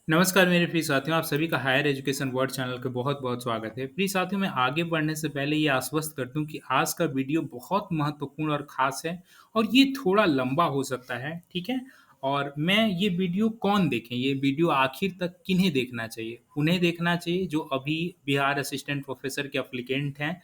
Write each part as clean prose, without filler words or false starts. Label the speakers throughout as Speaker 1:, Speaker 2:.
Speaker 1: नमस्कार मेरे प्रिय साथियों, आप सभी का हायर एजुकेशन वर्ल्ड चैनल पे बहुत-बहुत स्वागत है। प्रिय साथियों, मैं आगे बढ़ने से पहले ये आश्वस्त कर दूँ कि आज का वीडियो बहुत महत्वपूर्ण और ख़ास है और ये थोड़ा लंबा हो सकता है, ठीक है? और मैं ये वीडियो कौन देखें, ये वीडियो आखिर तक किन्हें देखना चाहिए? उन्हें देखना चाहिए जो अभी बिहार असिस्टेंट प्रोफ़ेसर के एप्लीकेंट हैं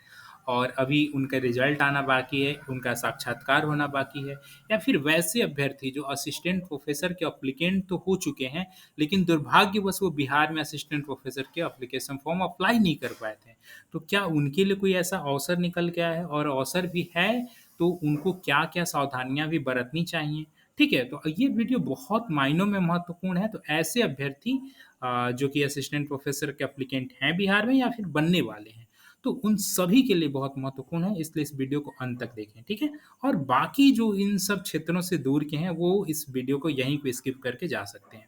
Speaker 1: और अभी उनका रिज़ल्ट आना बाकी है, उनका साक्षात्कार होना बाकी है या फिर वैसे अभ्यर्थी जो असिस्टेंट प्रोफ़ेसर के एप्लीकेंट तो हो चुके हैं, लेकिन दुर्भाग्यवश वो बिहार में असिस्टेंट प्रोफेसर के एप्लीकेशन फॉर्म अप्लाई नहीं कर पाए थे। तो क्या उनके लिए कोई ऐसा अवसर निकल के आया है और अवसर भी है, तो उनको क्या-क्या सावधानियाँ भी बरतनी चाहिए? ठीक है, तो ये वीडियो बहुत मायनों में महत्वपूर्ण है, तो ऐसे अभ्यर्थी जो कि असिस्टेंट प्रोफेसर के एप्लीकेंट हैं बिहार में या फिर बनने वाले हैं, तो उन सभी के लिए बहुत महत्वपूर्ण है, इसलिए इस वीडियो को अंत तक देखें, ठीक है? और बाकी जो इन सब क्षेत्रों से दूर के हैं, वो इस वीडियो को यहीं पे स्किप करके जा सकते हैं।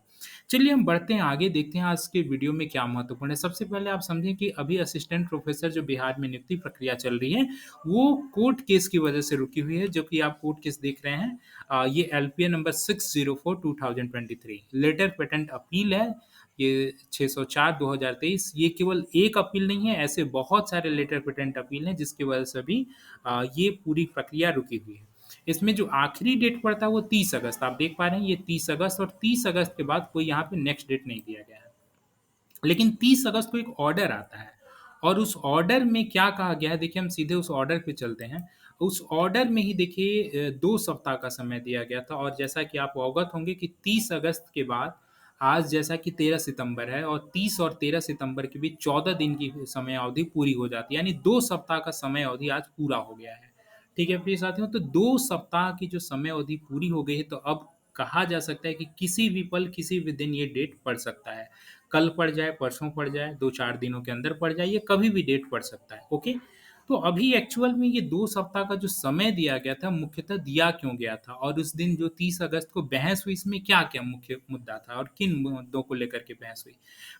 Speaker 1: चलिए हम बढ़ते हैं आगे, देखते हैं आज के वीडियो में क्या महत्वपूर्ण है। सबसे पहले आप समझें कि अभी असिस्टेंट प्रोफ़ेसर जो बिहार में नियुक्ति प्रक्रिया चल रही है, वो कोर्ट केस की वजह से रुकी हुई है, जो कि आप कोर्ट केस देख रहे हैं। ये LPA number 604/2023 letter patent appeal है, ये 604/2023 ये केवल एक अपील नहीं है, ऐसे बहुत सारे लेटर पेटेंट अपील हैं, जिसकी वजह से अभी ये पूरी प्रक्रिया रुकी हुई है। इसमें जो आखिरी डेट पड़ता है वो 30 अगस्त, आप देख पा रहे हैं ये 30 अगस्त और 30 अगस्त के बाद कोई यहाँ पे नेक्स्ट डेट नहीं दिया गया है। लेकिन 30 अगस्त को एक ऑर्डर आता है और उस ऑर्डर में क्या कहा गया है, देखिए हम सीधे उस ऑर्डर पे चलते हैं। उस ऑर्डर में ही देखिए 2 सप्ताह का समय दिया गया था और जैसा कि आप अवगत होंगे कि 30 अगस्त के बाद आज जैसा कि 13 सितंबर है और 30 और 13 सितंबर के बीच 14 दिन की समय अवधि पूरी हो जाती है, यानी 2 सप्ताह का समय अवधि आज पूरा हो गया है। ठीक है प्रिय साथियों, तो 2 सप्ताह की जो समय अवधि पूरी हो गई है, तो अब कहा जा सकता है कि किसी भी पल, किसी भी दिन ये डेट पड़ सकता है। कल पड़ जाए, परसों पड़ जाए, 2-4 दिनों के अंदर पड़ जाए, ये कभी भी डेट पड़ सकता है, ओके? तो अभी एक्चुअल में ये 2 सप्ताह का जो समय दिया गया था, मुख्यतः दिया क्यों गया था? और उस दिन जो 30 अगस्त को बहस हुई, इसमें क्या-क्या मुख्य मुद्दा था और किन मुद्दों को लेकर के बहस हुई?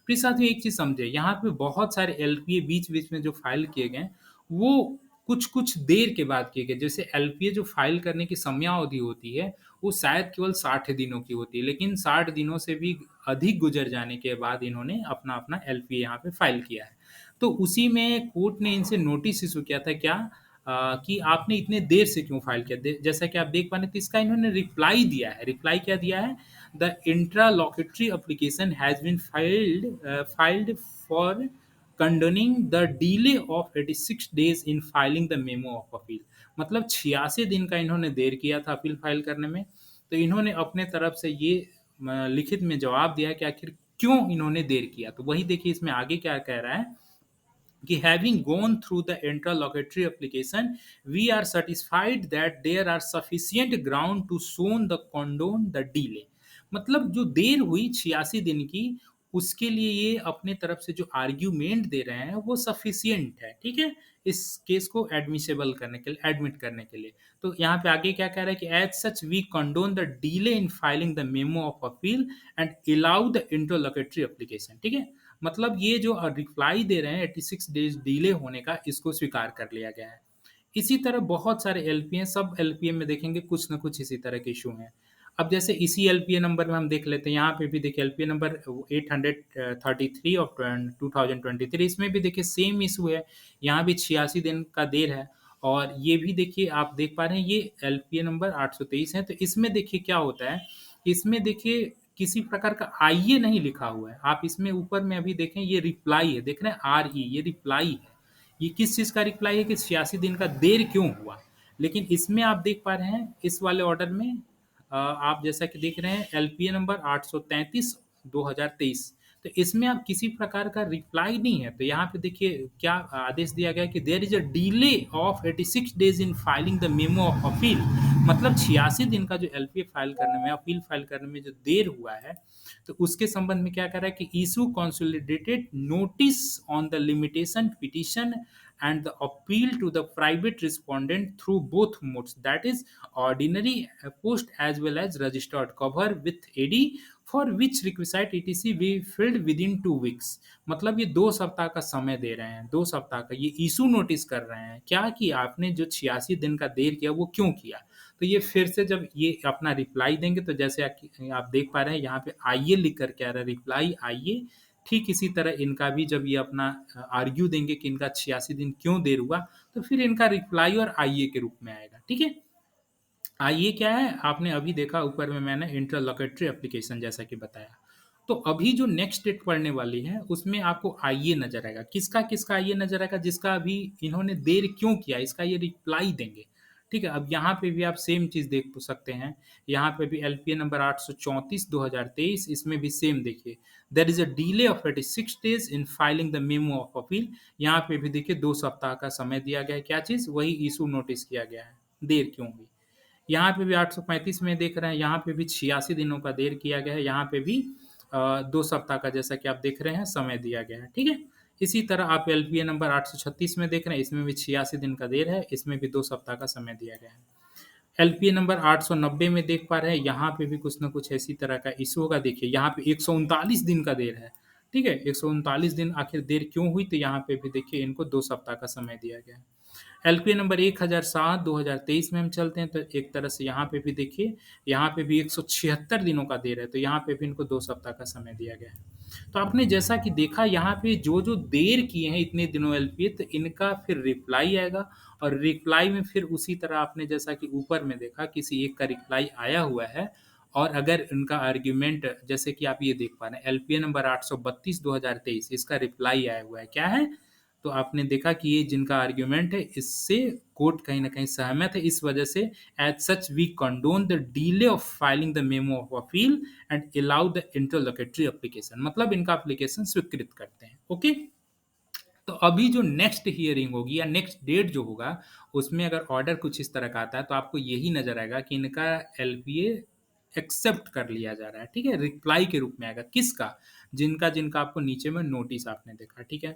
Speaker 1: प्लीज़ साथियों एक चीज़ समझिए, यहाँ पे बहुत सारे एलपीए बीच-बीच में जो फाइल किए गए हैं, वो कुछ-कुछ देर के बाद किए गए। जैसे एलपीए जो फाइल करने की समयावधि होती है, वो शायद केवल 60 दिनों की होती है, लेकिन 60 दिनों से भी अधिक गुज़र जाने के बाद इन्होंने अपना-अपना एलपीए यहाँ पे फाइल किया है। तो उसी में कोर्ट ने इनसे नोटिस इश्यू किया था क्या कि आपने इतने देर से क्यों फाइल किया? दे जैसा कि आप देख पा रहे हैं तो इसका इन्होंने रिप्लाई दिया है। रिप्लाई क्या दिया है? The interlocutory application has been filed for condoning the delay of 86 days in filing the memo of appeal. मतलब 86 दिन का इन्होंने देर किया था अपील फाइल करने में। तो इन्होंने अपने तरफ से ये लिखित में जवाब दिया है कि आखिर क्यों इन्होंने देर किया। तो वही देखिए इसमें आगे क्या कह रहा है कि having gone through the interlocutory application, we are satisfied that there are sufficient ground to show the condone the delay। मतलब जो देर हुई 86 दिन की, उसके लिए ये अपने तरफ से जो आर्ग्यूमेंट दे रहे हैं वो सफिशिएंट है, ठीक है? इस केस को एडमिसेबल करने के लिए, एडमिट करने के लिए। तो यहाँ पे आगे क्या कह रहा है कि as such we condone the delay in filing the memo of appeal and allow the interlocutory application, ठीक है? मतलब ये जो रिप्लाई दे रहे हैं 86 डेज़ डिले होने का, इसको स्वीकार कर लिया गया है। इसी तरह बहुत सारे एलपीए हैं, सब एलपीए में देखेंगे कुछ न कुछ इसी तरह के इश्यू हैं। अब जैसे इसी एलपीए नंबर में हम देख लेते हैं, यहाँ पे भी देखिए एलपीए नंबर 833 ऑफ 2023, इसमें भी देखिए सेम इश्यू है। यहाँ भी 86 दिन का देर है और ये भी देखिए आप देख पा रहे हैं ये एलपीए नंबर 823 है। तो इसमें देखिए क्या होता है, इसमें देखिए किसी प्रकार का आईए नहीं लिखा हुआ है। आप इसमें ऊपर में अभी देखें ये रिप्लाई है, देख रहे हैं आरई, ये रिप्लाई है। ये किस चीज़ का रिप्लाई है कि 86 दिन का देर क्यों हुआ? लेकिन इसमें आप देख पा रहे हैं इस वाले ऑर्डर में आप जैसा कि देख रहे हैं एलपीए नंबर 833/2023, तो इसमें आप किसी प्रकार का रिप्लाई नहीं है। तो यहाँ पे देखिए क्या आदेश दिया गया कि there is a delay of 86 days in filing the memo of appeal. मतलब 86 दिन का जो एलपीए फाइल करने में, अपील फाइल करने में जो देर हुआ है, तो उसके संबंध में क्या कर रहा है कि issue consolidated notice on the limitation petition and the appeal to the private respondent through both modes, that is ordinary post as well as registered cover with AD, for which requisite etc be filled within 2 weeks। मतलब ये 2 सप्ताह का समय दे रहे हैं, 2 सप्ताह का ये इशू नोटिस कर रहे हैं क्या कि आपने जो 86 दिन का देर किया वो क्यों किया। तो ये फिर से जब ये अपना रिप्लाई देंगे तो जैसे आप देख पा रहे हैं यहाँ पे आइए लिख कर के आ रहा है, रिप्लाई आइए। ठीक इसी तरह इनका भी जब ये अपना आर्ग्यू देंगे कि इनका 86 दिन क्यों देर हुआ, तो फिर इनका रिप्लाई और आइए के रूप में आएगा। ठीक है? आइए क्या है, आपने अभी देखा ऊपर में मैंने इंटरलोकेटरी एप्लीकेशन जैसा कि बताया। तो अभी जो नेक्स्ट डेट पढ़ने वाली है उसमें आपको आइए नजर आएगा। किसका किसका आइए नजर आएगा? जिसका अभी इन्होंने देर क्यों किया इसका ये रिप्लाई देंगे। ठीक है, अब यहाँ पे भी आप सेम चीज देख सकते हैं। यहाँ पे भी एलपीए नंबर 834/2023, इसमें भी सेम देखिए, there is a delay of 36 days in filing the memo of appeal. यहाँ पे भी देखिए 2 सप्ताह का समय दिया गया है। क्या चीज? वही इशू नोटिस किया गया है, देर क्यों हुई। यहाँ पे भी 835 में देख रहे हैं, यहाँ पे भी 86 दिनों का देर किया गया है। यहाँ पे भी 2 सप्ताह का जैसा कि आप देख रहे हैं समय दिया गया है। ठीक है, इसी तरह आप एलपीए नंबर 836 में देख रहे हैं, इसमें भी 86 दिन का देर है, इसमें भी 2 सप्ताह का समय दिया गया है। एलपीए नंबर 890 में देख पा रहे हैं, यहाँ पे भी कुछ ना कुछ इसी तरह का इशू होगा। देखिए यहाँ पे 139 दिन का देर है। ठीक है, 139 दिन आखिर देर क्यों हुई? तो यहाँ पे भी देखिए इनको 2 सप्ताह का समय दिया गया है। एलपीए नंबर 1007/2023 में हम चलते हैं, तो एक तरह से यहाँ पे भी देखिए, यहाँ पे भी 176 दिनों का देर है, तो यहाँ पे भी इनको 2 सप्ताह का समय दिया गया है। तो आपने जैसा कि देखा यहाँ पे जो जो देर किए हैं इतने दिनों एलपीए, तो इनका फिर रिप्लाई आएगा, और रिप्लाई में फिर उसी तरह आपने जैसा कि ऊपर में देखा किसी एक का रिप्लाई आया हुआ है, और अगर उनका आर्ग्यूमेंट जैसे कि आप ये देख पा रहे हैं एलपीए नंबर 832/2023, इसका रिप्लाई आया हुआ है। क्या है? तो आपने देखा कि ये जिनका आर्ग्यूमेंट है इससे कोर्ट कहीं ना कहीं सहमत है, इस वजह से as such we condone the delay of filing the memo of appeal and allow the interlocutory application, मतलब इनका एप्लीकेशन स्वीकृत करते हैं। ओके, तो अभी जो नेक्स्ट हियरिंग होगी या नेक्स्ट डेट जो होगा, उसमें अगर ऑर्डर कुछ इस तरह का आता है तो आपको यही नजर आएगा कि इनका एलपीए एक्सेप्ट कर लिया जा रहा है। ठीक है, रिप्लाई के रूप में आएगा। किसका? जिनका जिनका आपको नीचे में नोटिस आपने देखा। ठीक है,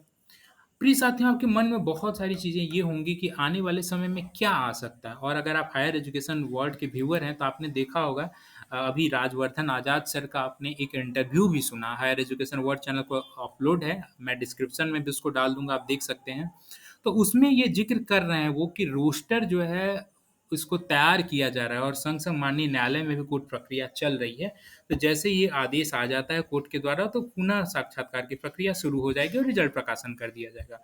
Speaker 1: प्रिय साथियों, आपके मन में बहुत सारी चीज़ें ये होंगी कि आने वाले समय में क्या आ सकता है, और अगर आप हायर एजुकेशन वर्ल्ड के व्यूअर हैं तो आपने देखा होगा अभी राजवर्धन आज़ाद सर का आपने एक इंटरव्यू भी सुना। हायर एजुकेशन वर्ल्ड चैनल को अपलोड है, मैं डिस्क्रिप्शन में भी उसको डाल दूंगा, आप देख सकते हैं। तो उसमें ये जिक्र कर रहे हैं वो कि रोस्टर जो है उसको तैयार किया जा रहा है, और संग संग माननीय न्यायालय में भी कोर्ट प्रक्रिया चल रही है। तो जैसे ये आदेश आ जाता है कोर्ट के द्वारा तो पुनः साक्षात्कार की प्रक्रिया शुरू हो जाएगी और रिजल्ट प्रकाशन कर दिया जाएगा।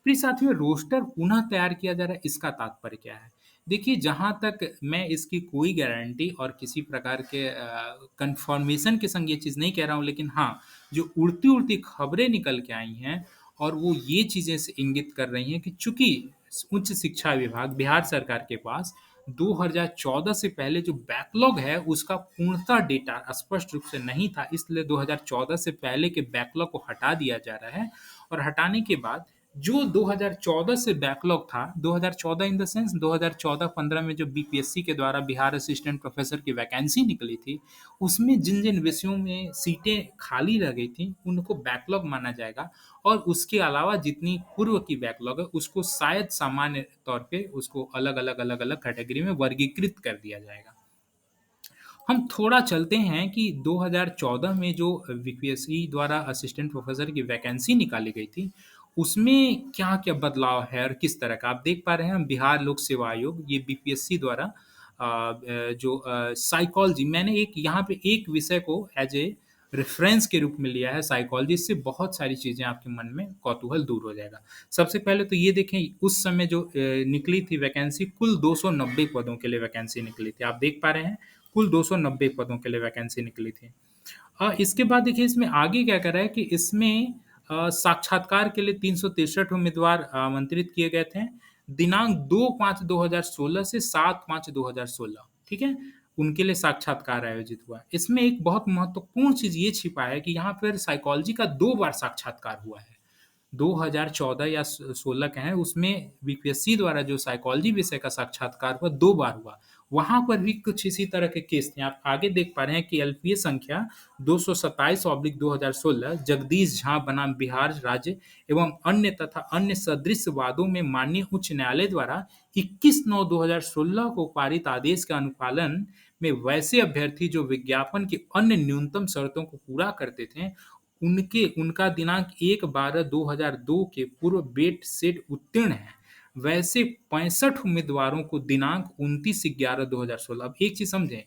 Speaker 1: प्रिय साथियों, रोस्टर पुनः तैयार किया जा रहा है, इसका तात्पर्य क्या है? देखिए, जहाँ तक मैं इसकी कोई गारंटी और किसी प्रकार के कंफर्मेशन के संग ये चीज़ नहीं कह रहा हूँ, लेकिन हाँ, जो उड़ती-उड़ती खबरें निकल के आई हैं और वो ये चीज़ें से इंगित कर रही हैं कि चूँकि उच्च शिक्षा विभाग बिहार सरकार के पास 2014 से पहले जो बैकलॉग है उसका पूर्णतः डेटा स्पष्ट रूप से नहीं था, इसलिए 2014 से पहले के बैकलॉग को हटा दिया जा रहा है। और हटाने के बाद जो 2014 से बैकलॉग था, 2014 इन द सेंस 2014-15 में जो बीपीएससी के द्वारा बिहार असिस्टेंट प्रोफेसर की वैकेंसी निकली थी, उसमें जिन जिन विषयों में सीटें खाली रह गई थी उनको बैकलॉग माना जाएगा, और उसके अलावा जितनी पूर्व की बैकलॉग है उसको शायद सामान्य तौर पे उसको अलग अलग अलग अलग कैटेगरी में वर्गीकृत कर दिया जाएगा। हम थोड़ा चलते हैं कि 2014 में जो बीपीएससी द्वारा असिस्टेंट प्रोफेसर की वैकेंसी निकाली गई थी, उसमें क्या-क्या बदलाव है और किस तरह का? आप देख पा रहे हैं बिहार लोक सेवा आयोग, ये बीपीएससी द्वारा जो साइकोलॉजी, मैंने एक यहाँ पे एक विषय को एज ए रेफरेंस के रूप में लिया है साइकोलॉजी, इससे बहुत सारी चीज़ें आपके मन में कौतूहल दूर हो जाएगा। सबसे पहले तो ये देखें, उस समय जो निकली थी वैकेंसी, कुल 290 पदों के लिए वैकेंसी निकली थी। आप देख पा रहे हैं कुल 290 पदों के लिए वैकेंसी निकली थी। इसके बाद देखिए इसमें आगे क्या कर रहा है कि इसमें साक्षात्कार के लिए 363 उम्मीदवार आमंत्रित किए गए थे। दिनांक 2/5/2016 से 7/5/2016, ठीक है? उनके लिए साक्षात्कार आयोजित हुआ। इसमें एक बहुत महत्वपूर्ण चीज़ ये छिपा है कि यहाँ पर साइकोलॉजी का 2 बार साक्षात्कार हुआ है। 2014 या 16 का है, उसमें बीपीएससी द्वारा जो साइकोलॉजी विषय का साक्षात्कार हुआ 2 बार हुआ। वहाँ पर भी कुछ इसी तरह के केस थे। आप आगे देख पा रहे हैं कि एलपीए संख्या 227/2016 जगदीश झा बनाम बिहार राज्य एवं अन्य तथा अन्य सदृश वादों में माननीय उच्च न्यायालय द्वारा 21/9/2016 को पारित आदेश के अनुपालन में वैसे अभ्यर्थी जो विज्ञापन की अन्य न्यूनतम शर्तों को पूरा करते थे, उनका दिनांक 1/12/2002 के पूर्व बेट सेट उत्तीर्ण है। वैसे 65 उम्मीदवारों को दिनांक 29/11/2016। अब एक चीज़ समझें,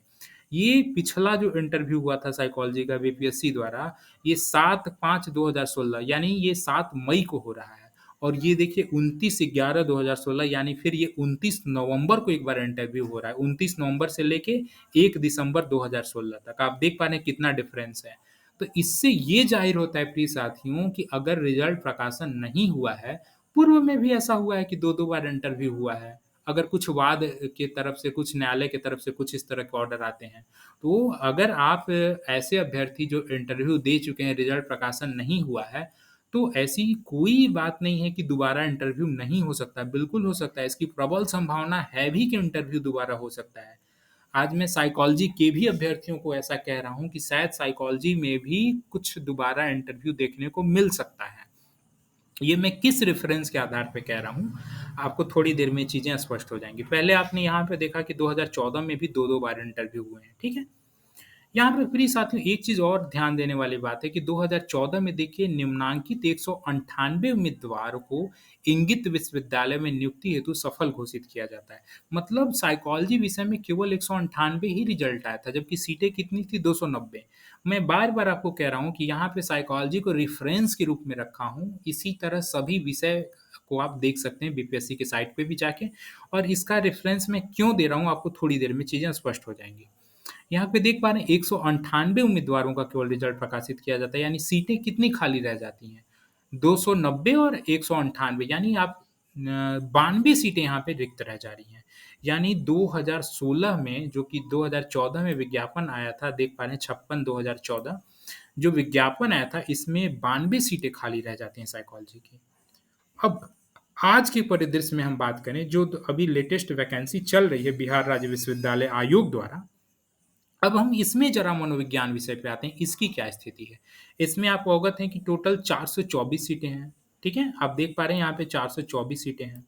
Speaker 1: ये पिछला जो इंटरव्यू हुआ था साइकोलॉजी का बीपीएससी द्वारा, ये 7/5/2016 यानी ये 7 मई को हो रहा है। और ये देखिए 29/11/2016 यानी फिर ये 29 नवंबर को एक बार इंटरव्यू हो रहा है। 29 नवंबर से लेके 1 दिसंबर 2016 तक। आप देख पा रहे हैं कितना डिफरेंस है। तो इससे ये ज़ाहिर होता है प्रिय साथियों कि अगर रिज़ल्ट प्रकाशन नहीं हुआ है, पूर्व में भी ऐसा हुआ है कि 2-2 बार इंटरव्यू हुआ है। अगर कुछ वाद की तरफ से, कुछ न्यायालय की तरफ से कुछ इस तरह के ऑर्डर आते हैं। तो अगर आप ऐसे अभ्यर्थी जो इंटरव्यू दे चुके हैं, रिज़ल्ट प्रकाशन नहीं हुआ है, तो ऐसी कोई बात नहीं है कि दोबारा इंटरव्यू नहीं हो सकता, बिल्कुल हो सकता है। इसकी प्रबल संभावना है भी कि इंटरव्यू दोबारा हो सकता है। आज मैं साइकोलॉजी के भी अभ्यर्थियों को ऐसा कह रहा हूँ कि शायद साइकोलॉजी में भी कुछ दोबारा इंटरव्यू देखने को मिल सकता है। ये मैं किस रेफ़रेंस के आधार पे कह रहा हूँ, आपको थोड़ी देर में चीज़ें स्पष्ट हो जाएँगी। पहले आपने यहाँ पे देखा कि 2014 में भी 2-2 बार इंटरव्यू हुए हैं, ठीक है? यहाँ पे प्रिय साथियों एक चीज़ और ध्यान देने वाली बात है कि 2014 में देखिए निम्नांकित 198 उम्मीदवारों को इंगित विश्वविद्यालय में नियुक्ति हेतु सफल घोषित किया जाता है। मतलब साइकोलॉजी विषय में केवल 198 ही रिजल्ट आया था, जबकि सीटें कितनी थी 290। मैं बार-बार आपको कह रहा हूँ कि यहाँ पे साइकोलॉजी को रेफ़रेंस के रूप में रखा हूँ, इसी तरह सभी विषय को आप देख सकते हैं बीपीएससी की साइट पे भी जाके और इसका रेफ़रेंस मैं क्यों दे रहा हूँ, आपको थोड़ी देर में चीज़ें स्पष्ट हो जाएँगी। यहाँ पे देख पा रहे हैं 198 उम्मीदवारों का केवल रिजल्ट प्रकाशित किया जाता है, यानी सीटें कितनी खाली रह जाती हैं? 290 और 198 यानी आप 92 सीटें यहाँ पे रिक्त रह जा रही हैं। यानी 2016 में जो कि 2014 में विज्ञापन आया था, देख पा रहे हैं 56 2014 जो विज्ञापन आया था इसमें 92 सीटें खाली रह जाती हैं साइकोलॉजी की। अब आज के परिदृश्य में हम बात करें जो अभी लेटेस्ट वैकेंसी चल रही है बिहार राज्य विश्वविद्यालय आयोग द्वारा, अब हम इसमें ज़रा मनोविज्ञान विषय पे आते हैं, इसकी क्या स्थिति है? इसमें आप अवगत हैं कि टोटल 424 सीटें हैं, ठीक है? आप देख पा रहे हैं यहाँ पे 424 सीटें हैं।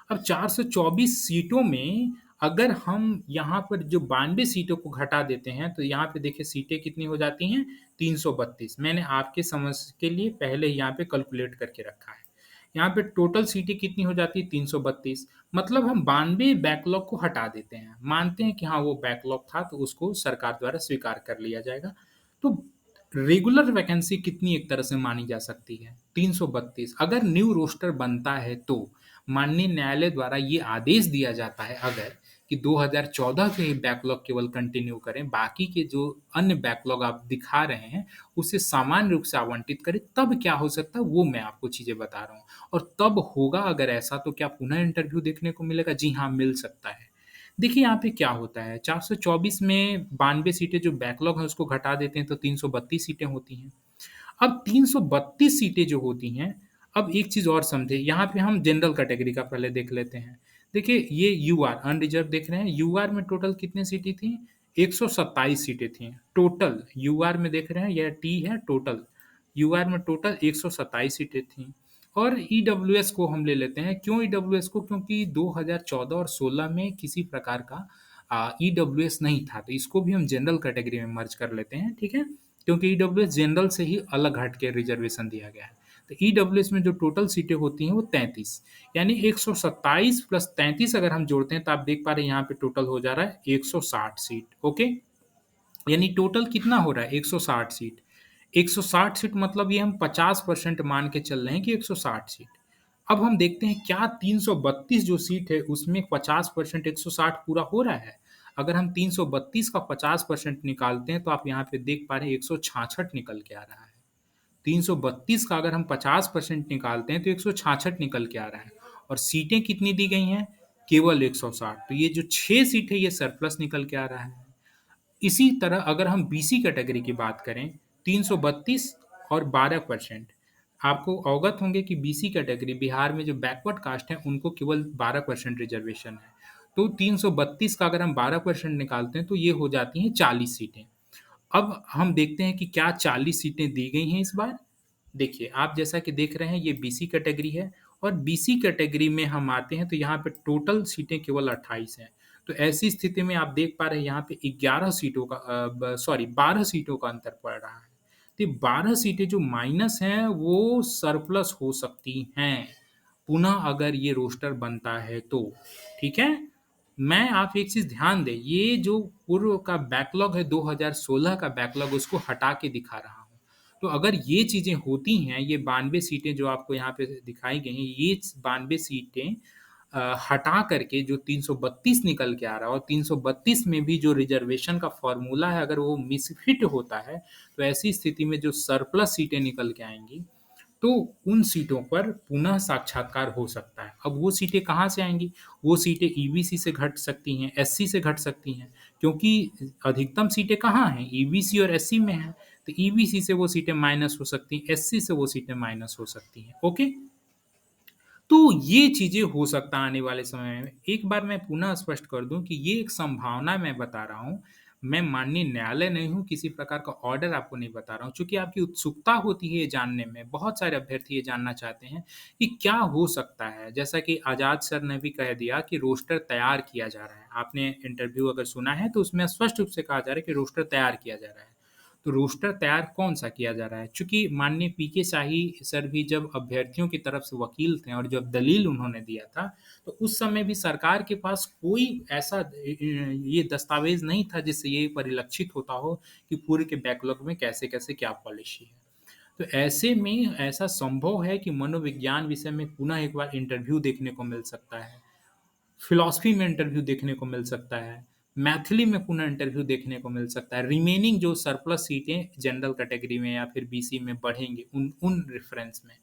Speaker 1: अब 424 सीटों में अगर हम यहाँ पर जो 92 सीटों को घटा देते हैं, तो यहाँ पे देखिए सीटें कितनी हो जाती हैं? 332 मैंने आपके समझ के लिए पहले यहाँ पे कैलकुलेट करके रखा है। यहाँ पे टोटल सीटें कितनी हो जाती है? 332 मतलब हम 92 बैकलॉग को हटा देते हैं। मानते हैं कि हाँ, वो बैकलॉग था तो उसको सरकार द्वारा स्वीकार कर लिया जाएगा। तो रेगुलर वैकेंसी कितनी एक तरह से मानी जा सकती है? 332 अगर न्यू रोस्टर बनता है तो माननीय न्यायालय द्वारा ये आदेश दिया जाता है अगर कि 2014 के ही बैकलॉग केवल कंटिन्यू करें, बाकी के जो अन्य बैकलॉग आप दिखा रहे हैं, उसे सामान्य रूप से आवंटित करें, तब क्या हो सकता है वो मैं आपको चीज़ें बता रहा हूँ। और तब होगा अगर ऐसा तो क्या पुनः इंटरव्यू देखने को मिलेगा? जी हाँ, मिल सकता है। देखिए यहाँ पे क्या होता है 424 में 92 सीटें जो बैकलॉग है उसको घटा देते हैं तो 332 सीटें होती हैं। अब 332 सीटें जो होती हैं, अब एक चीज़ और समझें, यहाँ पे हम जनरल कैटेगरी का पहले देख लेते हैं। देखिए ये यूआर अनरिज़र्व देख रहे हैं, यूआर में टोटल कितनी सीटें थी? 127 सीटें थीं टोटल, यूआर में देख रहे हैं यह टी है टोटल, यूआर में टोटल 127 सीटें थीं। और ईडब्ल्यूएस को हम ले लेते हैं, क्यों ईडब्ल्यूएस को? क्योंकि 2014 और 16 में किसी प्रकार का ईडब्ल्यूएस नहीं था, तो इसको भी हम जनरल कैटेगरी में मर्ज कर लेते हैं, ठीक है? क्योंकि ईडब्ल्यूएस जनरल से ही अलग हट के रिजर्वेशन दिया गया है। तो ईडब्ल्यूएस में जो टोटल सीटें होती हैं वो 33 यानी 127 प्लस 33 अगर हम जोड़ते हैं तो आप देख पा रहे हैं यहाँ पे टोटल हो जा रहा है 160 सीट, ओके? यानी टोटल कितना हो रहा है? 160 सीट। 160 सीट मतलब ये हम 50% मान के चल रहे हैं कि 160 सीट। अब हम देखते हैं क्या 332 जो सीट है उसमें 50% 160 पूरा हो रहा है? अगर हम 332 का 50% निकालते हैं तो आप यहाँ पे देख पा रहे हैं 166 निकल के आ रहा है। 332 का अगर हम 50% निकालते हैं तो 166 निकल के आ रहा है और सीटें कितनी दी गई हैं? केवल 160 तो ये जो 6 सीट है ये सरप्लस निकल के आ रहा है। इसी तरह अगर हम बीसी कैटेगरी की बात करें 332 और 12% आपको अवगत होंगे कि बीसी कैटेगरी बिहार में जो बैकवर्ड कास्ट है उनको केवल 12% रिजर्वेशन है। तो 332 का अगर हम 12% निकालते हैं तो ये हो जाती हैं 40 सीटें। अब हम देखते हैं कि क्या 40 सीटें दी गई हैं इस बार? देखिए, आप जैसा कि देख रहे हैं ये बीसी कैटेगरी है और बीसी कैटेगरी में हम आते हैं तो यहाँ पे टोटल सीटें केवल 28 हैं। तो ऐसी स्थिति में आप देख पा रहे हैं यहाँ पे 11 सीटों का 12 सीटों का अंतर पड़ रहा है। तो ये 12 सीटें जो माइनस हैं वो सरप्लस हो सकती हैं। पुनः अगर ये रोस्टर बनता है तो, ठीक है? मैं आप एक चीज़ ध्यान दें, ये जो पूर्व का बैकलॉग है 2016 का बैकलॉग उसको हटा के दिखा रहा हूँ। तो अगर ये चीज़ें होती हैं, ये 92 सीटें जो आपको यहाँ पे दिखाई गई हैं, ये 92 सीटें हटा करके जो 332 निकल के आ रहा है और 332 में भी जो रिज़र्वेशन का फ़ॉर्मूला है अगर वो मिसफ़िट होता है, तो ऐसी स्थिति में जो सरप्लस सीटें निकल के आएँगी, तो उन सीटों पर पुनः साक्षात्कार हो सकता है। अब वो सीटें कहाँ से आएँगी? वो सीटें ईबीसी से घट सकती हैं, एससी से घट सकती हैं, क्योंकि अधिकतम सीटें कहाँ हैं? ईबीसी और एससी में हैं। तो ईबीसी से वो सीटें माइनस हो सकती हैं, एससी से वो सीटें माइनस हो सकती हैं। ओके? तो ये चीज़ें हो सकता है आने वाले समय में। एक बार मैं पुनः स्पष्ट कर दूँ कि ये एक संभावना मैं बता रहा हूँ। मैं माननीय न्यायालय नहीं हूँ, किसी प्रकार का ऑर्डर आपको नहीं बता रहा हूँ। चूँकि आपकी उत्सुकता होती है ये जानने में, बहुत सारे अभ्यर्थी ये जानना चाहते हैं कि क्या हो सकता है? जैसा कि आज़ाद सर ने भी कह दिया कि रोस्टर तैयार किया जा रहा है। आपने इंटरव्यू अगर सुना है तो उसमें स्पष्ट रूप से कहा जा रहा है कि रोस्टर तैयार किया जा रहा है। तो रोस्टर तैयार कौन-सा किया जा रहा है? चूँकि माननीय पीके शाही सर भी जब अभ्यर्थियों की तरफ से वकील थे और जब दलील उन्होंने दिया था, तो उस समय भी सरकार के पास कोई ऐसा ये दस्तावेज़ नहीं था जिससे ये परिलक्षित होता हो कि पूर्व के बैकलॉग में कैसे-कैसे क्या पॉलिसी है। तो ऐसे में ऐसा संभव है कि मनोविज्ञान विषय में पुनः एक बार इंटरव्यू देखने को मिल सकता है। फ़िलॉसफ़ी में इंटरव्यू देखने को मिल सकता है, मैथिली में पुनः इंटरव्यू देखने को मिल सकता है, रिमेनिंग जो सरप्लस सीटें जनरल कैटेगरी में या फिर बीसी में बढ़ेंगी उन उन रेफ़रेंस में।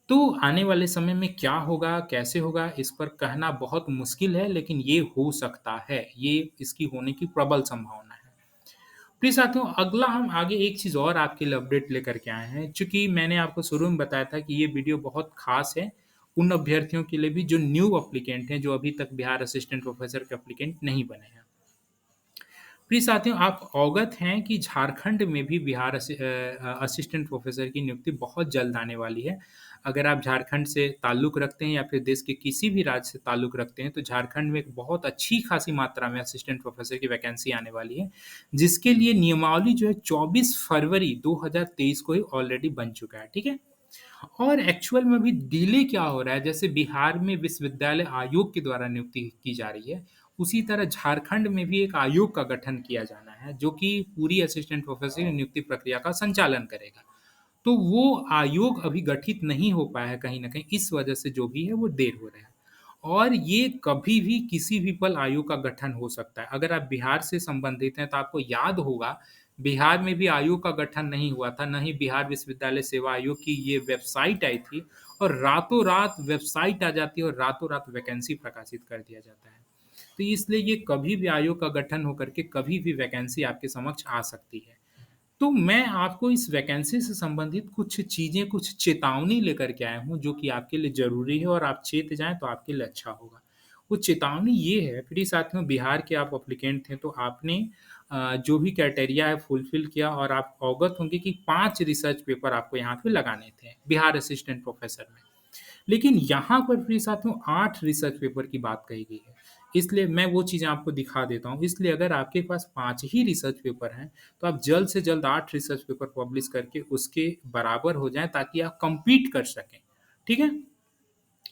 Speaker 1: तो आने वाले समय में क्या होगा, कैसे होगा, इस पर कहना बहुत मुश्किल है, लेकिन ये हो सकता है, ये इसकी होने की प्रबल संभावना है। प्रिय साथियों, अगला हम आगे एक चीज़ और आपके लिए अपडेट लेकर के आए हैं। चूँकि मैंने आपको शुरू में बताया था कि ये वीडियो बहुत ख़ास है, उन अभ्यर्थियों के लिए भी जो न्यू एप्लीकेंट हैं, जो अभी तक बिहार असिस्टेंट प्रोफ़ेसर के एप्लीकेंट नहीं बने हैं। प्रिय साथियों, आप अवगत हैं कि झारखंड में भी असिस्टेंट प्रोफ़ेसर की नियुक्ति बहुत जल्द आने वाली है। अगर आप झारखंड से ताल्लुक़ रखते हैं या फिर देश के किसी भी राज्य से ताल्लुक़ रखते हैं, तो झारखंड में एक बहुत अच्छी खासी मात्रा में असिस्टेंट प्रोफ़ेसर की वैकेंसी आने वाली है, जिसके लिए नियमावली जो है 24 फरवरी 2023 को ही ऑलरेडी बन चुका है, ठीक है? और एक्चुअल में अभी डिले क्या हो रहा है, जैसे बिहार में विश्वविद्यालय आयोग के द्वारा नियुक्ति की जा रही है, उसी तरह झारखंड में भी एक आयोग का गठन किया जाना है, जो कि पूरी असिस्टेंट प्रोफ़ेसर की नियुक्ति प्रक्रिया का संचालन करेगा। तो वो आयोग अभी गठित नहीं हो पाया है कहीं न कहीं, इस वजह से जो भी है वो देर हो रहा है। और ये कभी भी किसी भी पल आयोग का गठन हो सकता है। अगर आप बिहार से संबंधित हैं तो आपको याद होगा, बिहार में भी आयोग का गठन नहीं हुआ था, ना ही बिहार विश्वविद्यालय सेवा आयोग की ये वेबसाइट आई थी और रातों-रात वेबसाइट आ जाती है और रातों-रात वैकेंसी प्रकाशित कर दिया जाता है। तो इसलिए ये कभी भी आयोग का गठन होकर के कभी भी वैकेंसी आपके समक्ष आ सकती है। तो मैं आपको इस वैकेंसी से संबंधित कुछ चीज़ें, कुछ चेतावनी लेकर के आया हूँ, जो कि आपके लिए ज़रूरी है और आप चेत जाएँ तो आपके लिए अच्छा होगा। वो चेतावनी ये है, प्रिय साथियों, बिहार के आप एप्लीकेंट थे, तो आपने जो भी क्राइटेरिया है फुलफ़िल किया और आप अवगत होंगे कि 5 रिसर्च पेपर आपको यहाँ पे लगाने थे, बिहार असिस्टेंट प्रोफ़ेसर में। लेकिन यहाँ पर प्रिय साथियों 8 रिसर्च पेपर की बात कही गई है। इसलिए मैं वो चीज़ें आपको दिखा देता हूँ। इसलिए अगर आपके पास 5 ही रिसर्च पेपर हैं, तो आप जल्द से जल्द 8 रिसर्च पेपर पब्लिश करके उसके बराबर हो जाएँ ताकि आप कम्पीट कर सकें। ठीक है?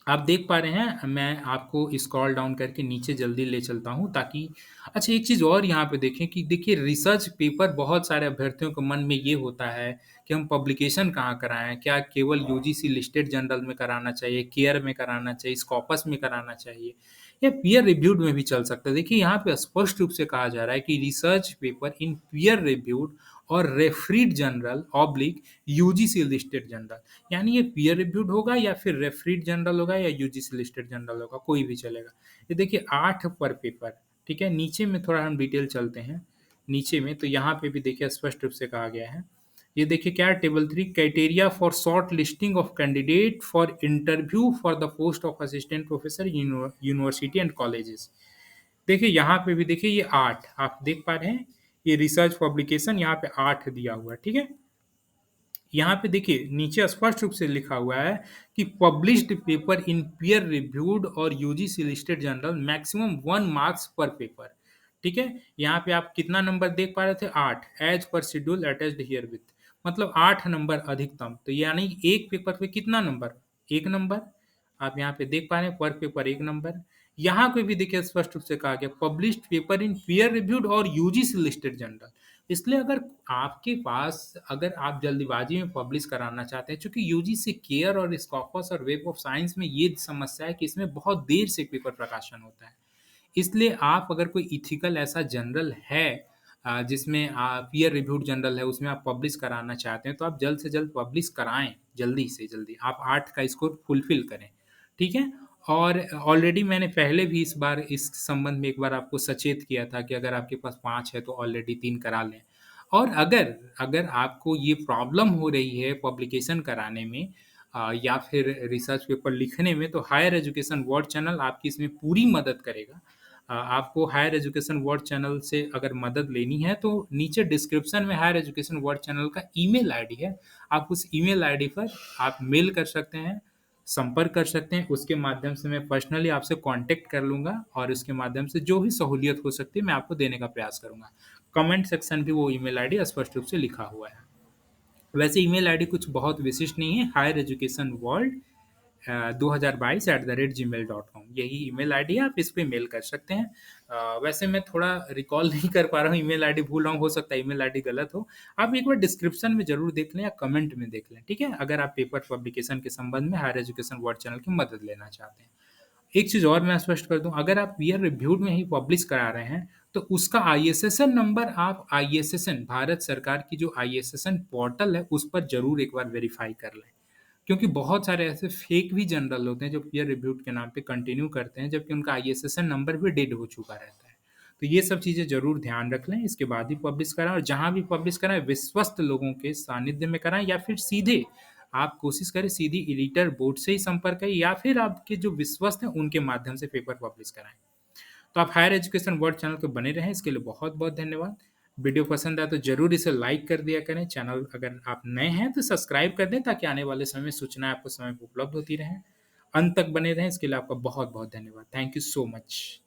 Speaker 1: आप देख पा रहे हैं, मैं आपको स्क्रॉल डाउन करके नीचे जल्दी ले चलता हूँ ताकि अच्छा एक चीज़ और यहाँ पे देखें कि देखिए रिसर्च पेपर बहुत सारे अभ्यर्थियों के मन में ये होता है कि हम पब्लिकेशन कहाँ कराएँ? क्या केवल यूजीसी लिस्टेड जर्नल में कराना चाहिए, केयर में कराना चाहिए, स्कॉपस में कराना चाहिए या पीयर रिव्यूड में भी चल सकता है? देखिए यहाँ पे स्पष्ट रूप से कहा जा रहा है कि research paper in peer reviewed और refereed journal oblique UGC listed journal, यानी ये पीयर रिव्यूड होगा या फिर रेफरीड जर्नल होगा या यूजीसी लिस्टेड जर्नल होगा, कोई भी चलेगा। ये देखिए 8 पर पेपर, ठीक है? नीचे में थोड़ा हम डिटेल चलते हैं, नीचे में तो यहाँ पे भी देखिए स्पष्ट रूप से कहा गया है। ये देखिए क्या है, table 3 criteria for short listing of candidate for interview for the post of assistant professor university and colleges. देखिए यहाँ पे भी देखिए ये 8 आप देख पा रहे हैं, ये रिसर्च पब्लिकेशन यहाँ पे 8 दिया हुआ है, ठीक है? यहाँ पे देखिए नीचे स्पष्ट रूप से लिखा हुआ है कि published paper in peer reviewed और UGC listed journal maximum 1 marks पर पेपर, ठीक है? यहाँ पे आप कितना नंबर देख पा रहे थे? 8 as per schedule attached here with, मतलब 8 नंबर अधिकतम। तो यानी एक पेपर पे कितना नंबर? 1 नंबर। आप यहाँ पे देख पा रहे हैं पर पेपर 1 नंबर। यहाँ पे भी देखिए स्पष्ट रूप से कहा गया published paper in peer reviewed और यूजीसी लिस्टेड जर्नल। इसलिए अगर आपके पास अगर आप जल्दबाजी में पब्लिश कराना चाहते हैं, चूँकि यूजीसी केयर और स्कॉपस और वेब ऑफ साइंस में ये समस्या है कि इसमें बहुत देर से पेपर प्रकाशन होता है। इसलिए आप अगर कोई एथिकल ऐसा जर्नल है जिसमें पीयर रिव्यूड जर्नल है, उसमें आप पब्लिश कराना चाहते हैं, तो आप जल्द से जल्द पब्लिश कराएँ, जल्दी से जल्दी। आप 8 का स्कोर फुलफ़िल करें, ठीक है? और ऑलरेडी मैंने पहले भी इस बार इस संबंध में एक बार आपको सचेत किया था कि अगर आपके पास 5 है, तो ऑलरेडी 3 करा लें। और अगर अगर आपको ये प्रॉब्लम हो रही है पब्लिकेशन कराने में या फिर रिसर्च पेपर लिखने में, तो हायर एजुकेशन वर्ल्ड चैनल आपकी इसमें पूरी मदद करेगा। आपको हायर एजुकेशन वर्ल्ड चैनल से अगर मदद लेनी है तो नीचे डिस्क्रिप्शन में हायर एजुकेशन वर्ल्ड चैनल का ईमेल आईडी है। आप उस ईमेल आईडी पर आप मेल कर सकते हैं, संपर्क कर सकते हैं। उसके माध्यम से मैं पर्सनली आपसे कॉन्टैक्ट कर लूँगा और उसके माध्यम से जो भी सहूलियत हो सकती है मैं आपको देने का प्रयास करूँगा। कमेंट सेक्शन भी वो ईमेल आईडी स्पष्ट रूप से लिखा हुआ है। वैसे ईमेल आईडी कुछ बहुत विशिष्ट नहीं है, हायर एजुकेशन वर्ल्ड 2022@gmail.com यही ईमेल आईडी है, आप इस पे मेल कर सकते हैं। वैसे मैं थोड़ा रिकॉल नहीं कर पा रहा हूँ, ईमेल आईडी भूल रहा हूँ, हो सकता है ईमेल आईडी गलत हो। आप एक बार डिस्क्रिप्शन में ज़रूर देख लें या कमेंट में देख लें, ठीक है? अगर आप पेपर पब्लिकेशन के संबंध में हायर एजुकेशन वर्ल्ड चैनल की मदद लेना चाहते हैं। एक चीज़ और मैं स्पष्ट कर दूँ, अगर आप पीयर रिव्यूड में ही पब्लिश करा रहे हैं, तो उसका आईएसएसएन नंबर आप आईएसएसएन भारत सरकार की जो आईएसएसएन पोर्टल है, उस पर ज़रूर एक बार वेरीफ़ाई कर लें। क्योंकि बहुत सारे ऐसे फेक भी जर्नल होते हैं जो पीयर रिव्यूड के नाम पे कंटिन्यू करते हैं, जबकि उनका आईएसएसएन नंबर भी डेड हो चुका रहता है। तो ये सब चीज़ें ज़रूर ध्यान रख लें, इसके बाद ही पब्लिश कराएँ और जहाँ भी पब्लिश कराएँ विश्वस्त लोगों के सानिध्य में कराएँ या फिर सीधे आप कोशिश करें सीधी एडिटर बोर्ड से ही संपर्क करें या फिर आपके जो विश्वस्त हैं उनके माध्यम से पेपर पब्लिश कराएँ। तो आप हायर एजुकेशन वर्ल्ड चैनल पे बने रहें, इसके लिए बहुत-बहुत धन्यवाद। वीडियो पसंद आया तो ज़रूर इसे लाइक कर दिया करें। चैनल अगर आप नए हैं तो सब्सक्राइब कर दें ताकि आने वाले समय में सूचनाएँ आपको समय पे उपलब्ध होती रहें। अंत तक बने रहें, इसके लिए आपका बहुत-बहुत धन्यवाद। Thank you so much.